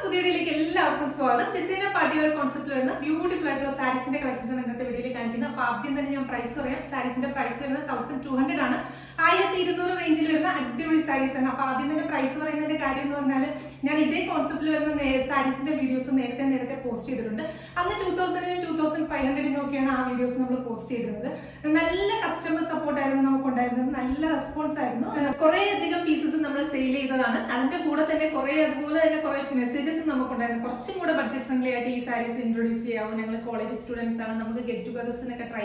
പുതിയയിലേക്ക് എല്ലാവർക്കും സ്വാഗതം. Designer party wear കോൺസെപ്റ്റിൽ വരുന്ന ബ്യൂട്ടിഫുൾ ആയിട്ടുള്ള സാരീസിന്റെ കളക്ഷൻസ് ആണ് ഇന്നത്തെ വീഡിയോയിൽ കാണിക്കുന്നത്. അപ്പോൾ ആദ്യം തന്നെ ഞാൻ പ്രൈസ് പറയാം. സാരീസിന്റെ പ്രൈസ് വരുന്നത് 1200 ആണ്. 1200 റേഞ്ചിൽ വരുന്ന അടിപൊളി സാരീസ് ആണ്. അപ്പോൾ ആദ്യം തന്നെ പ്രൈസ് പറയുന്നതിന്റെ കാര്യം എന്ന് പറഞ്ഞാൽ ഞാൻ ഇതേ കോൺസെപ്റ്റിൽ വരുന്ന സാരീസിന്റെ വീഡിയോസ് നേരത്തെ പോസ്റ്റ് ചെയ്തിട്ടുണ്ട്. അന്ന് 2000 2500 ഒക്കെയാണ് ആ വീഡിയോസ് നമ്മൾ പോസ്റ്റ് ചെയ്തിരുന്നത്. നല്ല കസ്റ്റമർ സപ്പോർട്ട് ആയിരുന്നു നമുക്കുണ്ടായിരുന്നത്. നല്ല റെസ്പോൺസ് ആയിരുന്നു. കുറേ അധികം പീസസ് നമ്മൾ സെയിൽ ചെയ്തതാണ്. അതിന്റെ കൂടെ തന്നെ അതുപോലെ തന്നെ കുറെ മെസ്സേജസ് നമുക്കുണ്ടായിരുന്നു. കുറച്ചും കൂടെ ബഡ്ജറ്റ് ഫ്രണ്ട്ലി ആയിട്ട് ഈ സാരീസ് ഇൻട്രൊഡ്യൂസ് ചെയ്യാവും, ഞങ്ങൾ കോളേജ് സ്റ്റുഡൻസ് ആണ്, നമുക്ക് ഗെറ്റ് ടുഗദേഴ്സിനൊക്കെ ട്രൈ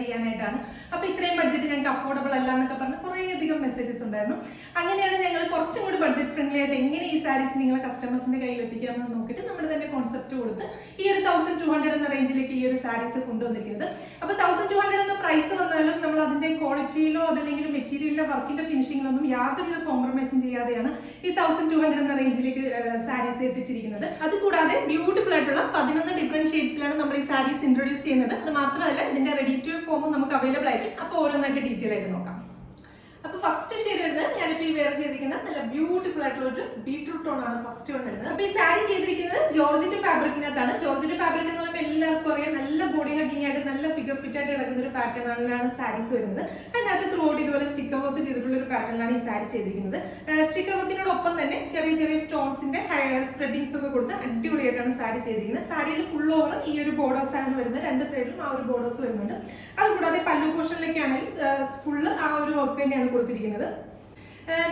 ചെയ്യാനായിട്ടാണ്, അപ്പൊ ഇത്രയും ബഡ്ജറ്റ് ഞങ്ങൾക്ക് അഫോർഡബിൾ അല്ല എന്നൊക്കെ പറഞ്ഞ് കുറേ അധികം മെസ്സേജസ് ഉണ്ടായിരുന്നു. അങ്ങനെയാണ് ഞങ്ങൾ കുറച്ചും കൂടി ബഡ്ജറ്റ് ഫ്രണ്ട്ലി ആയിട്ട് എങ്ങനെ ഈ സാരീസ് നിങ്ങളെ കസ്റ്റമേഴ്സിന്റെ കയ്യിൽ എത്തിക്കാമെന്ന് നോക്കിയിട്ട് നമ്മുടെ തന്നെ കോൺസെപ്റ്റ് കൊടുത്ത് ഈ ഒരു 1200 എന്ന റേഞ്ചിലേക്ക് ഈ ഒരു സാരീസ് കൊണ്ടുവന്നിരിക്കുന്നത്. അപ്പൊ 1200 എന്ന പ്രൈസ് വന്നാലും നമ്മൾ അതിന്റെ ക്വാളിറ്റിയിലോ അതല്ലെങ്കിൽ മെറ്റീരിയലിലോ വർക്കിന്റെ ഫിനിഷിങ്ങിലൊന്നും യാതൊരുവിധ കോംപ്രമൈസും ചെയ്യാതെയാണ് ഈ 1200 എന്ന റേഞ്ചിലേക്ക് സാരീസ് എത്തിച്ചിരിക്കുന്നത്. അതുകൂടാതെ ബ്യൂട്ടിഫുൾ ആയിട്ടുള്ള 11 ഡിഫറെന്റ് ഷെയ്ഡ്സിലാണ് നമ്മൾ ഈ സാരീസ് ഇൻട്രൊഡ്യൂസ് ചെയ്യുന്നത്. അത് മാത്രമല്ല ഇതിന്റെ റെഡി ടു വെയർ ഫോമും നമുക്ക് അവൈലബിൾ ആയിരിക്കും. അപ്പോൾ ഓരോന്നായിട്ട് ഡീറ്റെയിൽ ആയിട്ട് നോക്കാം. അപ്പൊ ഫസ്റ്റ് ഷെയ്ഡ് വരുന്നത് ഞാനിപ്പോ ഈ വെയർ ചെയ്തിരിക്കുന്ന നല്ല ബ്യൂട്ടിഫുൾ ആയിട്ടുള്ള ഒരു ബീട്രൂട്ട് ടോൺ ആണ് ഫസ്റ്റ് വൺ വരുന്നത്. അപ്പൊ ഈ സാരി ചെയ്തിരിക്കുന്നത് ജോർജറ്റ് ഫാബ്രിക്കിനകത്താണ്. ജോർജറ്റ് ഫാബ്രിക് എന്ന് പറയുമ്പോൾ എല്ലാവർക്കും അറിയാം, നല്ല ബോഡി ഹഗിങ് ആയിട്ട് നല്ല ഫിഗർ ഫിറ്റ് ആയിട്ട് കിടക്കുന്ന ഒരു പാറ്റേണിലാണ് സാരീസ് വരുന്നത്. അതിനകത്ത് ത്രൂ ഔട്ട് ഇതുപോലെ സ്റ്റിക്കർ വർക്ക് ചെയ്തിട്ടുള്ള ഒരു പാറ്റേണിലാണ് ഈ സാരി ചെയ്തിരിക്കുന്നത്. സ്റ്റിക്കർ വർക്കിനോടൊപ്പം തന്നെ ചെറിയ സ്റ്റോൺസിന്റെ സ്പ്രെഡിങ്സ് ഒക്കെ കൊടുത്ത് അടിപൊളിയായിട്ടാണ് സാരി ചെയ്തിരിക്കുന്നത്. സാരിയിൽ ഫുൾ ഓവർ ഈ ഒരു ബോർഡേഴ്സ് ആണ് വരുന്നത്. രണ്ട് സൈഡിലും ആ ഒരു ബോർഡേഴ്സ് വരുന്നുണ്ട്. അതുകൂടാതെ പല്ലു പോർഷനിലേക്കാണെങ്കിൽ ഫുള്ള് ആ ഒരു വർക്ക് തന്നെയാണ് കൊടുത്തിരിക്കുന്നത്.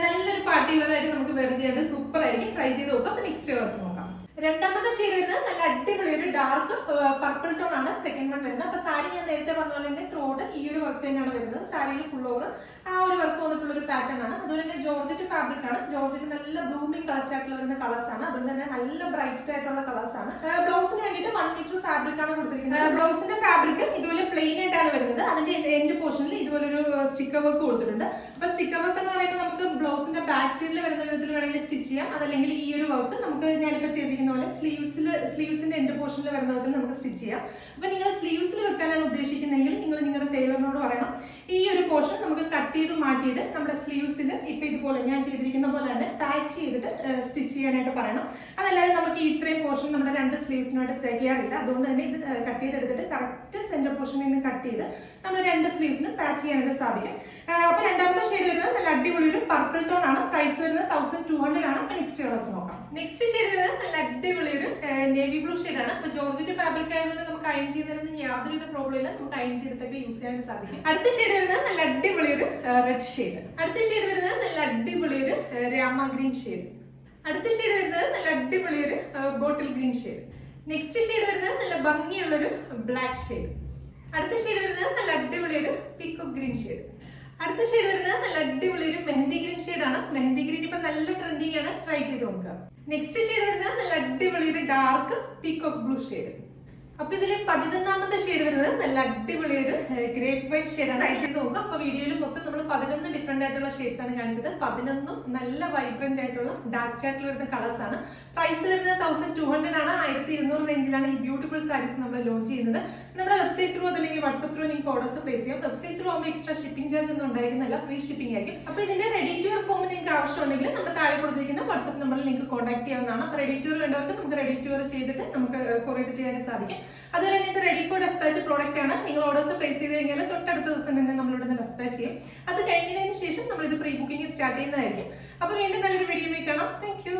നല്ലൊരു പാർട്ടി വെയർ ആയിട്ട് നമുക്ക് വെയർ ചെയ്യാണ്ട് സൂപ്പർ ആയിരിക്കും. ട്രൈ ചെയ്ത് നോക്കാം. നെക്സ്റ്റ് കളേഴ്സ് നോക്കാം. രണ്ടാമത്തെ ഷെയ്ഡ് വരുന്നത് നല്ല അടിപൊളി ഒരു ഡാർക്ക് പർപ്പിൾ ടോൺ ആണ് സെക്കൻഡ് വൺ വരുന്നത്. അപ്പൊ സാരി ഞാൻ നേരത്തെ പറഞ്ഞ പോലെ തന്നെ ത്രോഡ് ഈ ഒരു വർക്ക് തന്നെയാണ് വരുന്നത്. സാരിയിൽ ഫുൾ ഓവർ ആ ഒരു വർക്ക് വന്നിട്ടുള്ള ഒരു പാറ്റേൺ ആണ്. അതുപോലെ തന്നെ ജോർജറ്റ് ഫാബ്രിക് ആണ്. ജോർജറ്റ് നല്ല ബ്ലൂമിംഗ് കളേഴ്സ് ആയിട്ടുള്ള വരുന്ന കളേഴ്സ് ആണ്. അതുകൊണ്ട് തന്നെ നല്ല ബ്രൈറ്റ് ആയിട്ടുള്ള കളേഴ്സ് ആണ്. ബ്ലൗസിന് വേണ്ടിയിട്ട് 1 മീറ്റർ ഫാബ്രിക് ആണ് കൊടുത്തിരിക്കുന്നത്. ബ്ലൗസിന്റെ ഫാബ്രിക് ഇതുപോലെ പ്ലെയിൻ ആയിട്ടാണ് വരുന്നത്. അതിന്റെ എൻഡ് പോർഷനിൽ ഇതുപോലെ ഒരു സ്റ്റിക്കർ വർക്ക് കൊടുത്തിട്ടുണ്ട്. അപ്പൊ സ്റ്റിക്കർ വർക്ക് എന്ന് പറയുമ്പോൾ നമുക്ക് ബ്ലൗസിന്റെ ബാക്ക് സൈഡിൽ വരുന്ന വിധത്തിൽ വേണമെങ്കിൽ സ്റ്റിച്ച് ചെയ്യാം. അതല്ലെങ്കിൽ ഈ ഒരു വർക്ക് നമുക്ക് ഞാനിപ്പോൾ ചെയ്തിരിക്കുന്ന പോലെ സ്ലീവ്സിന്റെ എൻഡ് പോർഷനിൽ വരുന്ന വിധത്തിൽ നമുക്ക് സ്റ്റിച്ച് ചെയ്യാം. അപ്പൊ നിങ്ങൾ സ്ലീവ്സിൽ വെക്കാനാണ് ഉദ്ദേശിക്കുന്നതെങ്കിൽ നിങ്ങൾ നിങ്ങളുടെ ടൈലറിനോട് പറയണം ഈ ഒരു പോർഷൻ നമുക്ക് കട്ട് ചെയ്ത് മാറ്റിയിട്ട് നമ്മുടെ സ്ലീവ്സിൽ ഇപ്പൊ ഇതുപോലെ ഞാൻ ചെയ്തിരിക്കുന്ന പോലെ തന്നെ പാച്ച് ചെയ്തിട്ട് സ്റ്റിച്ച് ചെയ്യാനായിട്ട് പറയണം. അതല്ലാതെ നമുക്ക് ഇത്രയും പോർഷൻ നമ്മുടെ രണ്ട് സ്ലീവ്സിനായിട്ട് തികയാറില്ല. അതുകൊണ്ട് തന്നെ ഇത് കട്ട് ചെയ്തെടുത്തിട്ട് കറക്റ്റ് സെന്റർ പോർഷനിൽ നിന്ന് കട്ട് ചെയ്ത് നമ്മൾ രണ്ട് സ്ലീവ്സിനും പാച്ച് ചെയ്യാനായിട്ട് സാധിക്കും. അപ്പൊ രണ്ടാമത്തെ ഷെയ്ഡ് വരുന്നത് നല്ല അടിപൊളി ഒരു പർപ്പിൾ ടോൺ ആണ്. പ്രൈസ് വരുന്നത് 1200 ആണ്. നെക്സ്റ്റ് കളേഴ്സ് നോക്കാം. നെക്സ്റ്റ് ഷെയ്ഡ് വരുന്നത് നല്ല അടിപൊളി ഒരു നേവി ബ്ലൂ ഷെയ്ഡ് ആണ്. അപ്പൊ ജോർജറ്റ് ഫാബ്രിക് ആയതുകൊണ്ട് നമുക്ക് അയൺ ചെയ്യുന്നതിനൊന്നും യാതൊരുവിധ പ്രോബ്ലം ഇല്ല. നമുക്ക് അയൺ ചെയ്തിട്ടൊക്കെ യൂസ് ചെയ്യാനായിട്ട് സാധിക്കും. അടുത്ത ഷെയ്ഡ് വരുന്നത് നല്ല അടിപൊളി ഒരു റെഡ് ഷെയ്ഡ്. അടുത്ത ഷെയ്ഡ് വരുന്നത് നല്ല അടിപൊളി ഒരു രാമ ഗ്രീൻ ഷെയ്ഡ്. അടുത്ത ഷെയ്ഡ് വരുന്നത് നല്ല അടിപൊളി ഒരു bottle green shade. Next shade വരുന്നത് നല്ല ഭംഗിയുള്ളൊരു ബ്ലാക്ക് ഷെയ്ഡ്. അടുത്ത ഷെയ്ഡ് വരുന്നത് നല്ല അടിപൊളി ഒരു പീക്കോക്ക് ഗ്രീൻ ഷെയ്ഡ്. അടുത്ത ഷെയ്ഡ് വരുന്നത് നല്ല അടിപൊളി ഒരു മെഹന്തി ഗ്രീൻ ഷെയ്ഡ് ആണ്. മെഹന്തി ഗ്രീൻ ഇപ്പൊ നല്ല ട്രെൻഡിങ് ആണ്. ട്രൈ ചെയ്ത് നോക്കുക. നെക്സ്റ്റ് ഷെയ്ഡ് വരുന്നത് നല്ല അടിപൊളി ഒരു ഡാർക്ക് പീക്കോക്ക് ബ്ലൂ ഷെയ്ഡ്. അപ്പൊ ഇതിൽ 11ാമത്തെ ഷെയ്ഡ് വരുന്നത് നല്ല അടിപൊളി ഒരു ഗ്രേപ്പ് വൈറ്റ് ഷെയ്ഡ് ആണ്. ട്രൈ ചെയ്ത് നോക്കുക. അപ്പൊ വീഡിയോയിൽ മൊത്തം നമ്മൾ 11 ഡിഫറെന്റ് ആയിട്ടുള്ള ഷെയ്ഡ്സ് ആണ് കാണിച്ചത്. 11 നല്ല വൈബ്രന്റ് ആയിട്ടുള്ള ഡാർക്ക് ചാറ്റിൽ വരുന്ന കളേഴ്സ് ആണ്. പ്രൈസ് വരുന്നത് 1200 ആണ്. 1200 റേഞ്ചിലാണ് ഈ ബ്യൂട്ടിഫുൾ സാരീസ് നമ്മൾ ലോഞ്ച് ചെയ്യുന്നത്. നമ്മുടെ വെബ്സൈറ്റ് ത്രൂ അതല്ലെങ്കിൽ വാട്സ്ആപ്പ് ത്രൂ നിങ്ങൾക്ക് ഓർഡേഴ്സ് പ്ലേസ് ചെയ്യാം. വെബ്സൈറ്റ് ത്രൂ ആകുമ്പോൾ എക്സ്ട്രാ ഷിപ്പിംഗ് ചാർജ് ഒന്നും ഉണ്ടായിരുന്നില്ല. ഫ്രീ ഷിപ്പിംഗ് ആയിരിക്കും. അപ്പൊ ഇതിന്റെ റെഡി ടു വെയർ ഫോം നിങ്ങൾക്ക് ആവശ്യമുണ്ടെങ്കിൽ നമ്മുടെ താഴെ കൊടുത്തിരിക്കുന്ന വാട്സ്ആപ്പ് നമ്പറിൽ നിങ്ങൾക്ക് കോൺടാക്ട് ചെയ്യാവുന്നതാണ്. അപ്പൊ റെഡി ടു വെയർ വേണ്ടവർക്ക് നമുക്ക് റെഡി ടു വെയർ ചെയ്തിട്ട് നമുക്ക് കൊറിയർ ചെയ്യാൻ സാധിക്കും. അതുപോലെ തന്നെ ഇത് റെഡി ഫോർ ഡെസ്പാച്ച് പ്രോഡക്റ്റ് ആണ്. നിങ്ങൾ ഓർഡേഴ്സ് പ്ലേസ് ചെയ്ത് കഴിഞ്ഞാൽ തൊട്ടടുത്ത ദിവസം തന്നെ നമ്മളിവിടെ നിന്ന് ഡെസ്പാച്ച് ചെയ്യും. അത് കഴിഞ്ഞതിന് ശേഷം നമ്മൾ ഇത് പ്രീ ബുക്കിംഗ് സ്റ്റാർട്ട് ചെയ്യുന്നതായിരിക്കും. അപ്പൊ വീണ്ടും നല്ലൊരു വീഡിയോ കാണാം. Thank you.